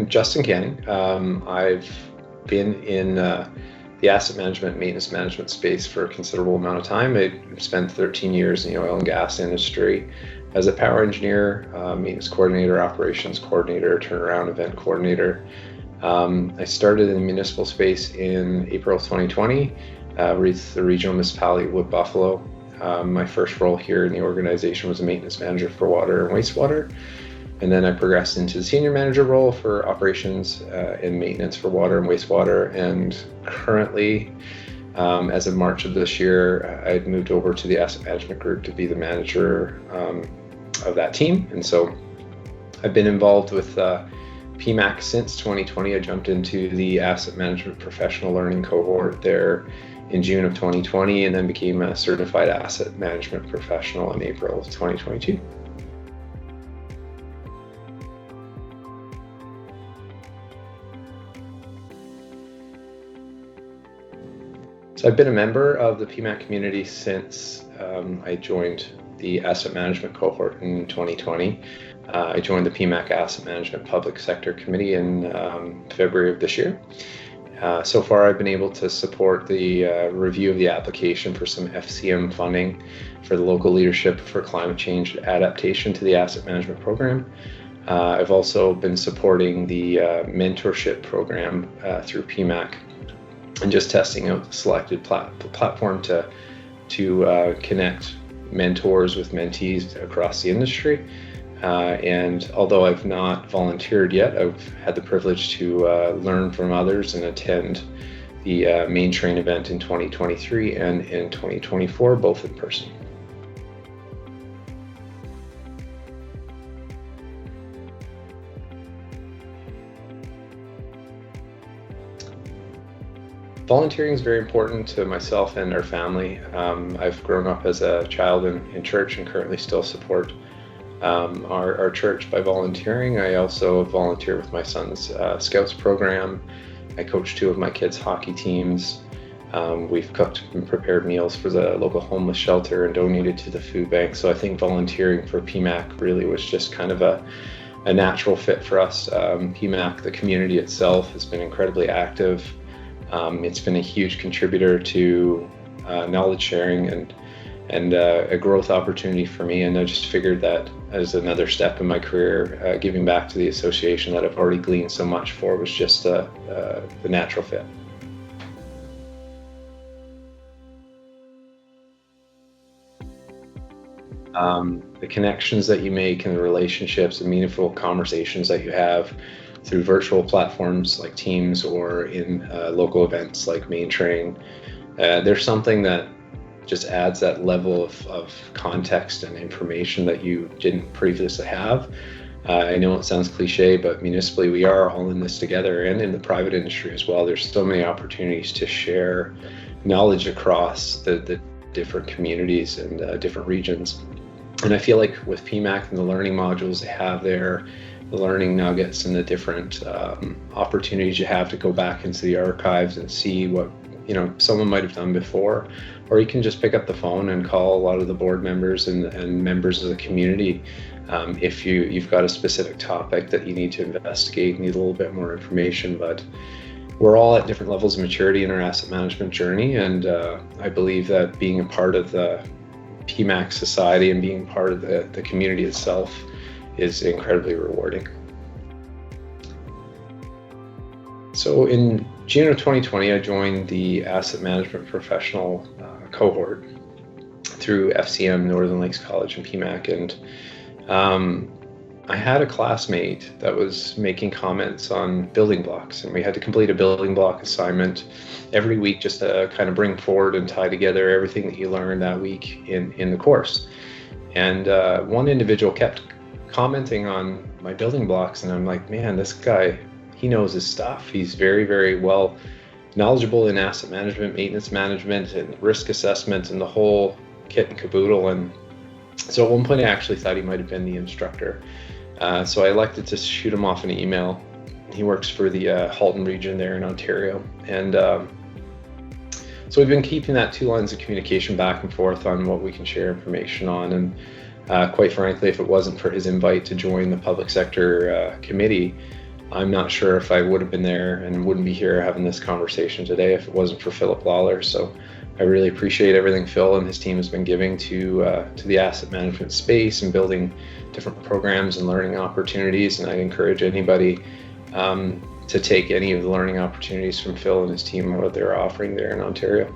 Justin Canning. I've been in the asset management, maintenance management space for a considerable amount of time. I spent 13 years in the oil and gas industry as a power engineer, maintenance coordinator, operations coordinator, turnaround event coordinator. I started in the municipal space in April of 2020 with the regional municipality of Wood Buffalo. My first role here in the organization was a maintenance manager for water and wastewater. And then I progressed into the senior manager role for operations and maintenance for water and wastewater. And currently, as of March of this year, I'd moved over to the asset management group to be the manager of that team. And so I've been involved with PEMAC since 2020. I jumped into the asset management professional learning cohort there in June of 2020, and then became a certified asset management professional in April of 2022. So I've been a member of the PEMAC community since I joined the asset management cohort in 2020. I joined the PEMAC Asset Management Public Sector Committee in February of this year. So far, I've been able to support the review of the application for some FCM funding for the local leadership for climate change adaptation to the asset management program. I've also been supporting the mentorship program through PEMAC, and just testing out the selected platform to connect mentors with mentees across the industry. And although I've not volunteered yet, I've had the privilege to learn from others and attend the MainTrain event in 2023 and in 2024, both in person. Volunteering is very important to myself and our family. I've grown up as a child in church and currently still support our church by volunteering. I also volunteer with my son's Scouts program. I coach 2 of my kids' hockey teams. We've cooked and prepared meals for the local homeless shelter and donated to the food bank. So I think volunteering for PEMAC really was just kind of a natural fit for us. PEMAC, the community itself, has been incredibly active. It's been a huge contributor to knowledge sharing and a growth opportunity for me. And I just figured that as another step in my career, giving back to the association that I've already gleaned so much for was just the natural fit. The connections that you make and the relationships and meaningful conversations that you have through virtual platforms like Teams or in local events like MainTrain, there's something that just adds that level of context and information that you didn't previously have. I know it sounds cliche, but municipally we are all in this together, and in the private industry as well. There's so many opportunities to share knowledge across the different communities and different regions. And I feel like with PEMAC and the learning modules they have there, the learning nuggets and the different opportunities you have to go back into the archives and see what someone might have done before, or you can just pick up the phone and call a lot of the board members and members of the community if you've got a specific topic that you need to investigate, need a little bit more information. But we're all at different levels of maturity in our asset management journey, and I believe that being a part of the PEMAC society and being part of the community itself is incredibly rewarding. So in June of 2020, I joined the asset management professional cohort through FCM, Northern Lakes College and PEMAC, and I had a classmate that was making comments on building blocks, and we had to complete a building block assignment every week just to kind of bring forward and tie together everything that you learned that week in the course. And one individual kept commenting on my building blocks, and I'm like, man, this guy, he knows his stuff. He's very, very well knowledgeable in asset management, maintenance management, and risk assessment, and the whole kit and caboodle. And so at one point I actually thought he might have been the instructor. So I elected to shoot him off an email. He works for the Halton region there in Ontario. And so we've been keeping that 2 lines of communication back and forth on what we can share information on. And quite frankly, if it wasn't for his invite to join the public sector committee, I'm not sure if I would have been there and wouldn't be here having this conversation today if it wasn't for Philip Lawler. So I really appreciate everything Phil and his team has been giving to the asset management space and building different programs and learning opportunities. And I encourage anybody to take any of the learning opportunities from Phil and his team and what they're offering there in Ontario.